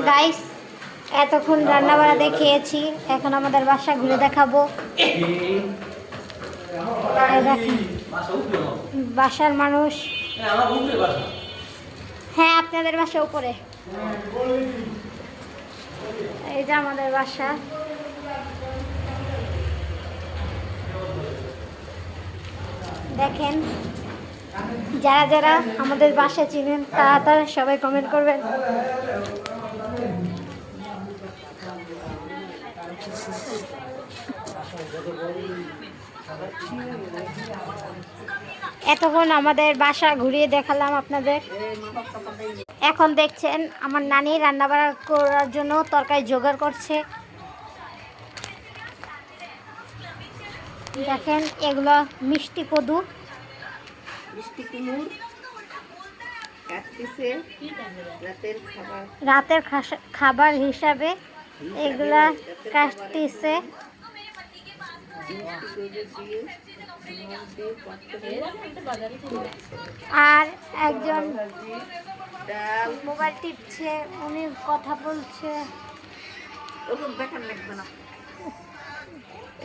Guys, এতক্ষণ রান্না বাড়া দেখিয়েছি, এখন আমাদের বাসা ঘুরে দেখাবো। দেখেন বাসার মানুষ। হ্যাঁ, আপনাদের বাসা উপরে। এই যে আমাদের বাসা। দেখেন, যারা যারা আমাদের বাসা চিনেন তারা সবাই কমেন্ট করবেন। এতক্ষণ আমাদের বাসা ঘুরিয়ে দেখালাম আপনাদের। এখন দেখছেন আমার নানি রান্নাবাড়া করার জন্য তরকারি জোগাড় করছে। দেখেন, এগুলো মিষ্টি কদু, মিষ্টি কুমড় কাটতেছে রাতের খাবার হিসাবে এগুলা কাটতেছে। আর একজন মোবাইল টিপছে, উনি কথা বলছে,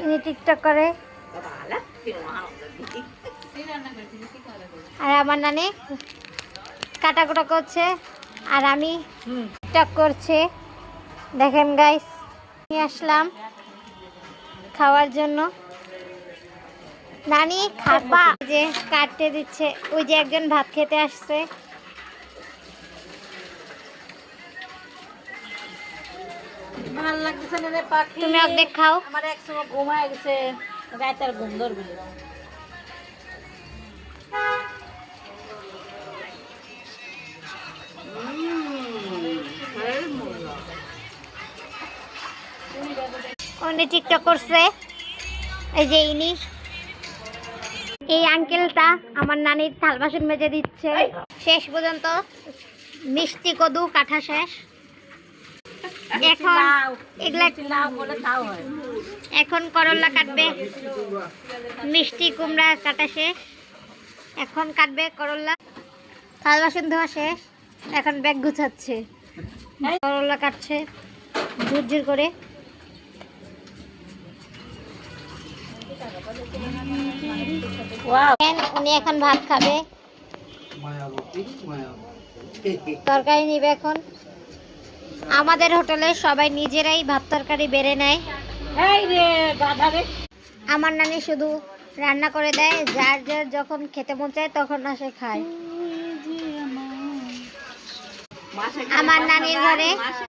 উনি টিকটক করে। আর আমার নানি কাটাকুটা করছে আর আমি টিকটক করছে। দেখেন গাইস, নিয়ে আসলাম খাওয়ার জন্য। নানি খাবা, যে কাটতে দিচ্ছে, ওই যে একজন ভাত খেতে আসছে। ভাল লাগতেছে না রে পাখি, তুমি অর্ধেক খাও। আমার একসময় ঘুমায় গেছে, রাতের ঘুম ধরবে। উনি টিকটক করছে। এই যে ইনি, এই আঙ্কেলটা আমার নানির থাল বাসন মেজে দিচ্ছে। শেষ পর্যন্ত মিষ্টি কদু কাটা শেষ। এখন এগুলা এখন করলা কাটবে, মিষ্টি কুমড়া কাটা শেষ, এখন কাটবে করলা। থাল বাসন ধোয়া শেষ, এখন ব্যাগ গুছাচ্ছে। করলা কাটছে ঝুরঝুর করে। উনি এখন ভাত খাবে, তরকারি নিবে এখন। আমাদের হোটেলে সবাই নিজেরাই ভাত তরকারি বেড়ে নেয়। আমার নানি শুধু রান্না করে দেয়, যার যার যখন খেতে মন চায় তখন আসে খায়। আমার নানির ঘরে